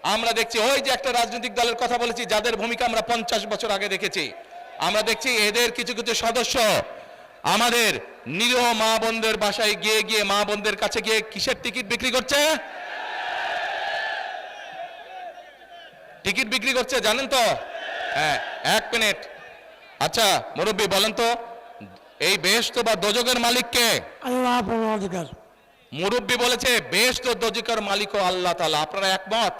আমরা দেখছি ওই যে একটা রাজনৈতিক দলের কথা বলেছি যাদের ভূমিকা আমরা 50 বছর আগে দেখেছি, আমরা দেখছি এদের কিছু কিছু সদস্য আমাদের নিরীহ মা বোনদের বাসায় গিয়ে গিয়ে মা বোনদের কাছে গিয়ে কিসের টিকিট বিক্রি করছে? টিকিট বিক্রি করছে, জানেন তো? হ্যাঁ, 1 মিনিট। আচ্ছা মুরব্বী বলেন তো, এই বেহেশত বা দোজখের মালিক কে? আল্লাহ পরমাধিকার। মুরব্বী বলেছে বেহেশত ও দোজখের মালিকও আল্লাহ তাআলা। আপনারা একমত?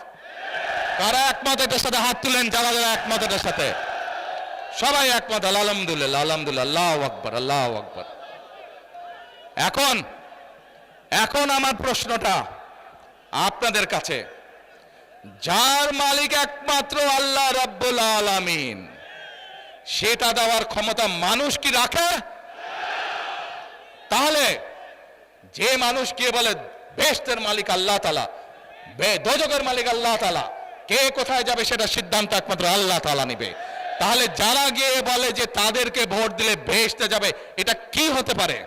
কারা একমত এটার সাথে হাত তুলেন, যারা যারা একমত এটার সাথে? সবাই একমত, আলহামদুলিল্লাহ আলহামদুলিল্লাহ, আল্লাহু আকবার আল্লাহু আকবার। এখন আমার প্রশ্নটা আপনাদের কাছে, যার মালিক একমাত্র আল্লাহ রাব্বুল আলামিন, সেটা দেওয়ার ক্ষমতা মানুষ কি রাখে? তাহলে যে মানুষ কে বলে বেহেশতের মালিক আল্লাহ তাআলা, দোজখের মালিক আল্লাহ তাআলা, কে কোথায় যাবে সেটা সিদ্ধান্ত একমাত্র আল্লাহ তাআলা নেবে। তাহলে যারা গিয়ে বলে যে তাদেরকে ভোট দিলে বেহেশতে যাবে, এটা কি হতে পারে?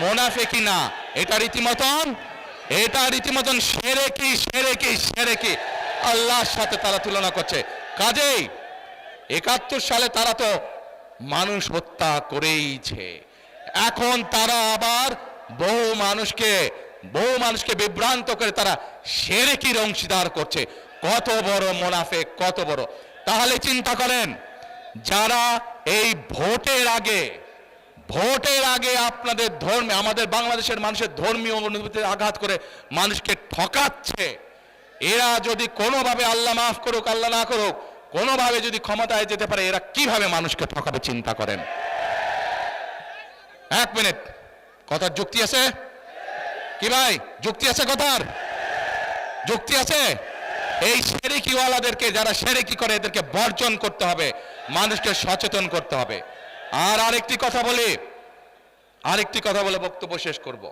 মুনাফিকি না, এটা রীতিমতন শিরকি শিরকি শিরকি, আল্লাহর সাথে তারা তুলনা করছে। কাজেই 71 সালে তারা তো মানুষ হত্যা করেইছে, এখন তারা আবার বহু মানুষকে বিভ্রান্ত করে তারা শিরকির অংশীদার করছে। কত বড় মুনাফিক, কত বড়! তাহলে চিন্তা করেন, যারা এই ভোটের আগে আপনাদের ধর্মে, আমাদের বাংলাদেশের মানুষের ধর্মীয় অনুভূতিতে আঘাত করে মানুষকে ঠকাচ্ছে, এরা যদি কোনোভাবে, আল্লাহ মাফ করুক আল্লাহ না করুক, কোনোভাবে যদি ক্ষমতায় যেতে পারে, এরা কিভাবে মানুষকে ঠকাবে চিন্তা করেন। 1 মিনিট, কথার যুক্তি আছে কি ভাই? যুক্তি আছে? কথার যুক্তি আছে? এই শিরকিওয়ালাদেরকে, যারা শিরকি করে, এদেরকে বর্জন করতে হবে, মানুষকে সচেতন করতে হবে। আর আরেকটি কথা বলে বক্তব্য শেষ করব।